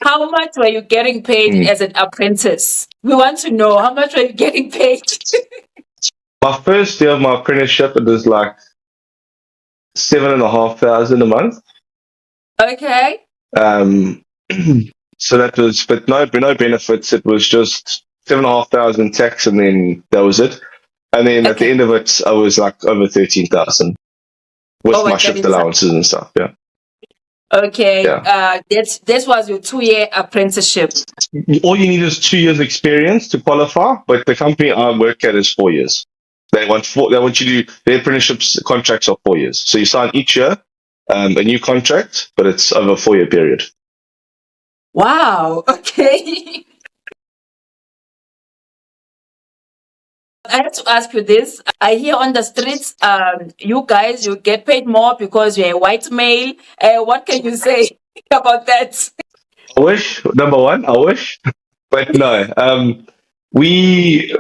How much were you getting paid as an apprentice? We want to know how much were you getting paid? My first year of my apprenticeship, it was like 7,500 a month. Okay. Um, so that was, but no benefits. It was just 7,500 tax, and then that was it. And then at the Okay. end of it, I was like over 13,000 with Over my shift 13,000. allowances and stuff. Yeah, Okay. yeah. This was your 2-year apprenticeship. All you need is 2 years experience to qualify, but the company I work at is 4 years. They want you to do their apprenticeships contracts are 4 years. So you sign each year a new contract, but it's over a 4-year period. Wow. Okay. I have to ask you this. I hear on the streets, you guys, you get paid more because you're a white male. What can you say about that? I wish, number one, I wish, but no. We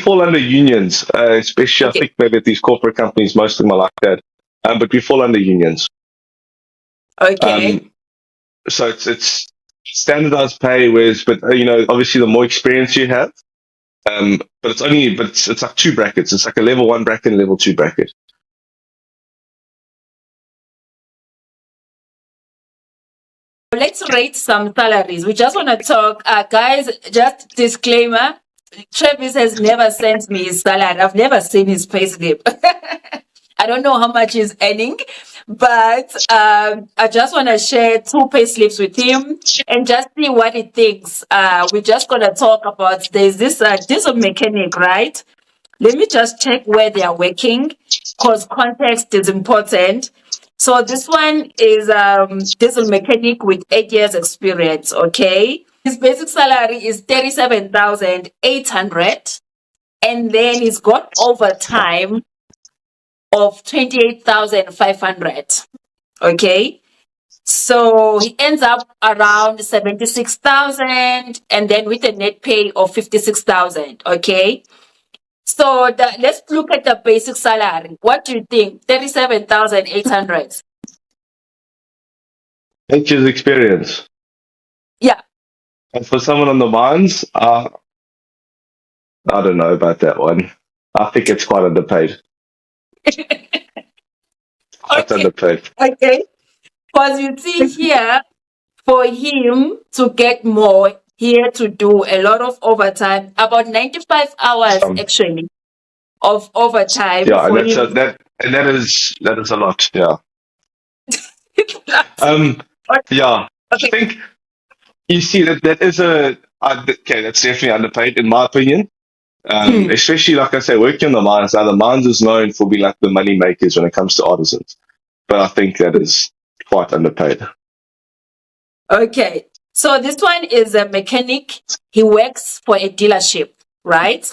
fall under unions, especially I Okay. think maybe at these corporate companies, most of them are like that. But we fall under unions. Okay. So it's standardized pay, whereas, but obviously the more experience you have, but it's like two brackets. It's like a level 1 bracket and level 2 bracket. Let's rate some salaries. We just want to talk, guys. Just disclaimer: Travis has never sent me his salary. I've never seen his payslip. I don't know how much he's earning, but I just want to share 2 payslips with him and just see what he thinks. We're just gonna talk about there's this diesel mechanic, right? Let me just check where they are working, because context is important. So this one is diesel mechanic with 8 years experience. Okay, his basic salary is 37,800, and then he's got overtime of 28,500. Okay, so he ends up around 76,000, and then with a net pay of 56,000. Okay. So let's look at the basic salary. What do you think? 37,800. 8 years experience. Yeah. And for someone on the mines, I don't know about that one. I think it's quite underpaid. Quite Okay. underpaid. Okay. Because you see here, for him to get more, he had to do a lot of overtime, about 95 hours actually of overtime. Yeah, for and him. that is a lot. Yeah. Yeah. Okay. I think you see that is okay. That's definitely underpaid in my opinion. Especially like I say, working on the mines. Now the mines is known for being like the money makers when it comes to artisans, but I think that is quite underpaid. Okay. So this one is a mechanic. He works for a dealership, right?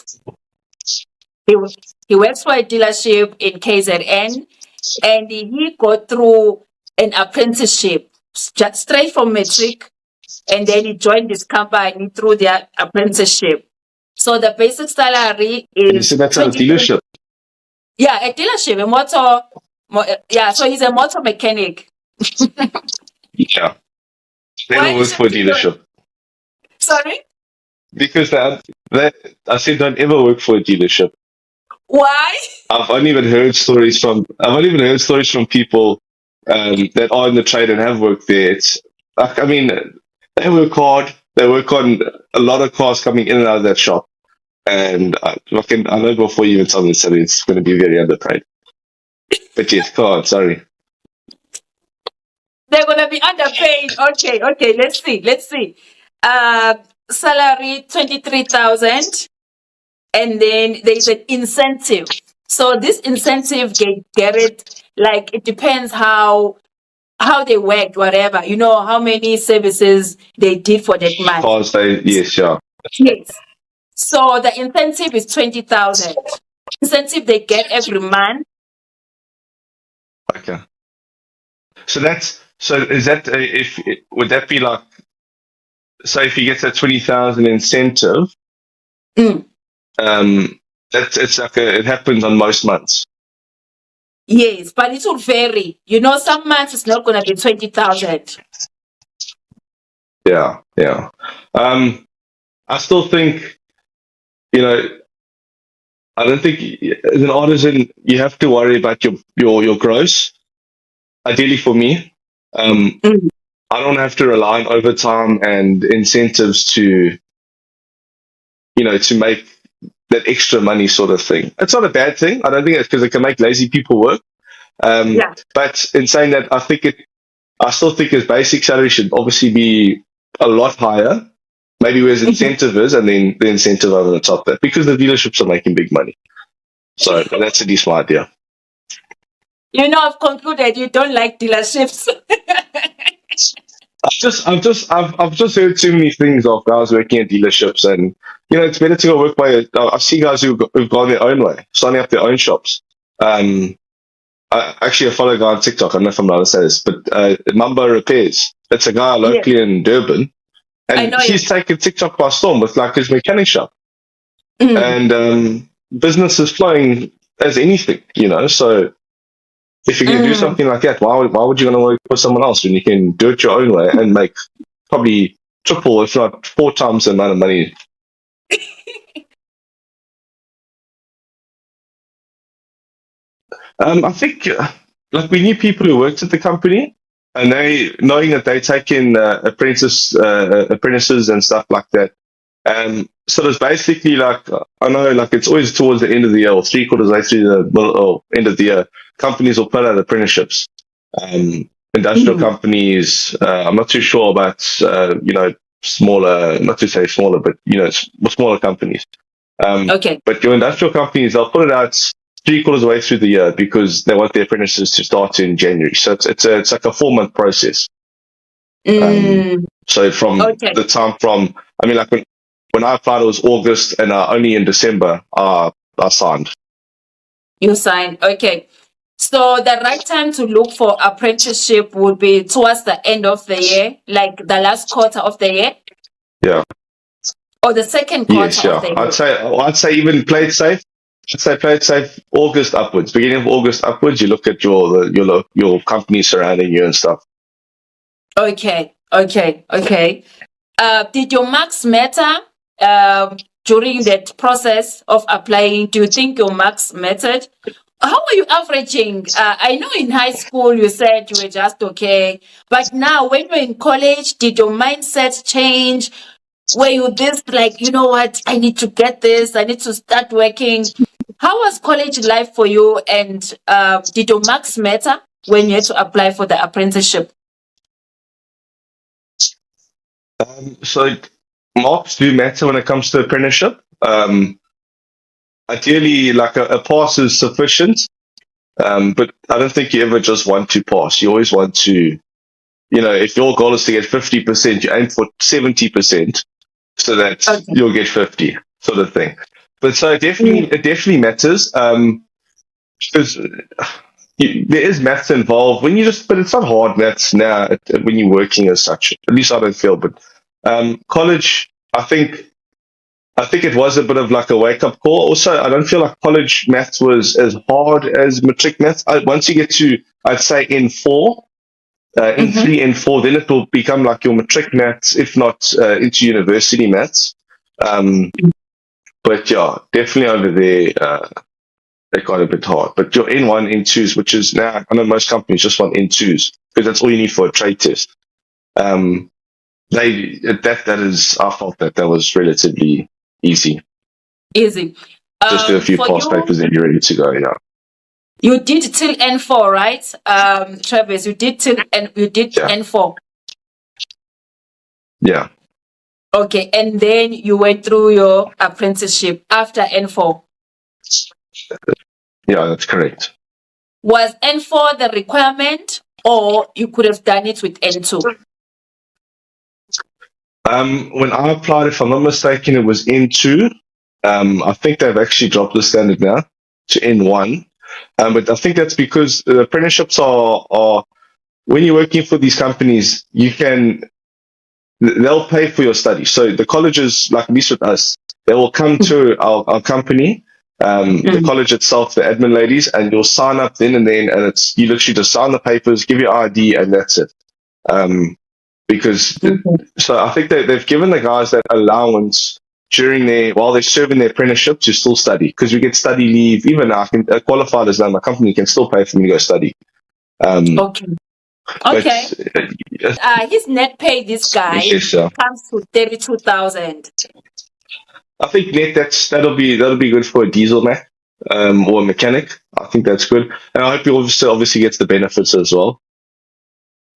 He works for a dealership in KZN, and he got through an apprenticeship just straight from matric, and then he joined this company through their apprenticeship. So the basic salary is. So that's a dealership. Yeah, a dealership, a motor. Yeah, so he's a motor mechanic. Yeah. Never work for a dealership. Sorry? Because I said don't ever work for a dealership. Why? I've only even heard stories from people that are in the trade and have worked there. It's like, I mean, they work hard. They work on a lot of cars coming in and out of that shop. And I know before you even tell me the salary, it's going to be very underpaid. But yes, come on, sorry. They're going to be underpaid. Okay, let's see. Salary 23,000, and then there's an incentive. So this incentive get it, like, it depends how they worked, whatever, how many services they did for that month. Yes. Yes. So the incentive is 20,000. Incentive they get every month. Okay. So is that would that be like, so if he gets that 20,000 incentive, it's like it happens on most months. Yes, but it will vary. Some months it's not going to be 20,000. Yeah, yeah. I still think, I don't think as an artisan you have to worry about your gross. Ideally for me, um, Mm. I don't have to rely on overtime and incentives to make that extra money sort of thing. It's not a bad thing. I don't think it's because it can make lazy people work. Yeah. But in saying that, I still think his basic salary should obviously be a lot higher. Maybe where his incentive is, and then the incentive over the top that because the dealerships are making big money. So that's at least my idea. I've concluded you don't like dealerships. I've just heard too many things of guys working at dealerships, and it's better to go work by. I see guys who've gone their own way, starting up their own shops. Actually, I follow a guy on TikTok. I don't know if I'm allowed to say this, but Mamba Repairs. It's a guy Yeah, locally in Durban, I and know you. he's taken TikTok by storm with like his mechanic shop, Mm. and business is flowing as anything. So if you can do Mm. something like that, why would you want to work for someone else when you can do it your own way and make probably triple, if not 4 times the amount of money? I think like we knew people who worked at the company, and they knowing that they take in apprentices and stuff like that. So there's basically like I know like it's always towards the end of the year or 3/4 way through the middle or end of the year, companies will put out apprenticeships. Industrial Mm. companies, I'm not too sure about smaller, not to say smaller, but smaller companies. Okay. But your industrial companies, they'll put it out 3/4 of the way through the year because they want their apprentices to start in January. So it's like a 4 month process. Mm. So from Okay. the time I mean, like when I applied, it was August, and only in December I signed. You signed. Okay. So the right time to look for apprenticeship would be towards the end of the year, like the last quarter of the year, Yeah. or the second quarter Yes. of Yeah. the I'd year. say even play it safe. I'd say play it safe August upwards. Beginning of August upwards, you look at your company surrounding you and stuff. Okay. Okay. Okay. Did your marks matter during that process of applying? Do you think your marks mattered? How were you averaging? I know in high school you said you were just okay, but now when you're in college, did your mindset change? Were you this like, you know what, I need to get this, I need to start working? How was college life for you? And did your marks matter when you had to apply for the apprenticeship? So marks do matter when it comes to apprenticeship. Ideally, like a pass is sufficient, but I don't think you ever just want to pass. You always want to, if your goal is to get 50%, you aim for 70%, so that Okay. you'll get 50, sort of thing. But so Mm. it definitely matters. Because there is maths involved but it's not hard maths now when you're working as such. At least I don't feel. But college, I think it was a bit of like a wake up call. Also, I don't feel like college maths was as hard as matric maths. Once you get to, I'd say, N4, Mm-hmm. N3, N4, then it will become like your matric maths, if not into university maths. Um, but yeah, definitely over there, they got a bit hard. But your N1, N2s, which is now, I know most companies just want N2s because that's all you need for a trade test. Um, I felt that was relatively easy. Easy. Just do a few For past you, papers and you're ready to go. Yeah. you did till N4, right? Travis, you did Yeah. N4. Yeah. Okay, and then you went through your apprenticeship after N4. Yeah, that's correct. Was N4 the requirement, or you could have done it with N2? When I applied, if I'm not mistaken, it was N2. I think they've actually dropped the standard now to N1. But I think that's because the apprenticeships are when you're working for these companies, they'll pay for your study. So the colleges, like at least with us, they will come to our company, the Mm. college itself, the admin ladies, and you'll sign up then and then, and you literally just sign the papers, give your ID, and that's it. Um, because Mhm. so I think they've given the guys that allowance while they're serving their apprenticeship to still study, because we get study leave. Even I can qualified as now, my company can still pay for me to go study. Okay. But Okay. His net pay, this guy, yes, sir. comes to 32,000. I think net that'll be good for a diesel mech, or a mechanic. I think that's good, and I hope he obviously gets the benefits as well.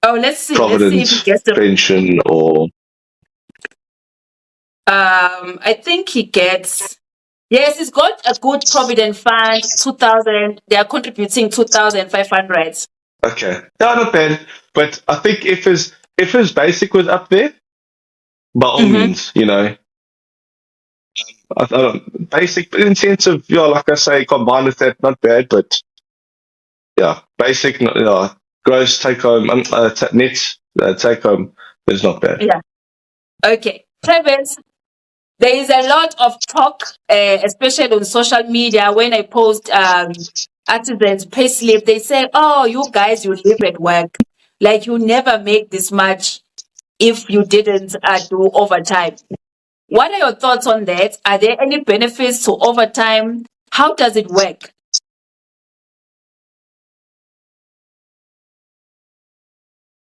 Oh, let's see. Let's see if he Provident gets the. pension or I think he gets. Yes, he's got a good provident fund. 2,000. They are contributing 2,500. okay, no, not bad. But I think if his basic was up there, by all Mm-hmm. means, I don't, basic in sense of like I say, combined with that, not bad. But yeah, basic, gross take home, net take home is not bad. Yeah. Okay. Travis, there is a lot of talk, especially on social media, when I post artisans payslip. They say, "Oh, you guys, you live at work, like you never make this much if you didn't do overtime." What are your thoughts on that? Are there any benefits to overtime? How does it work?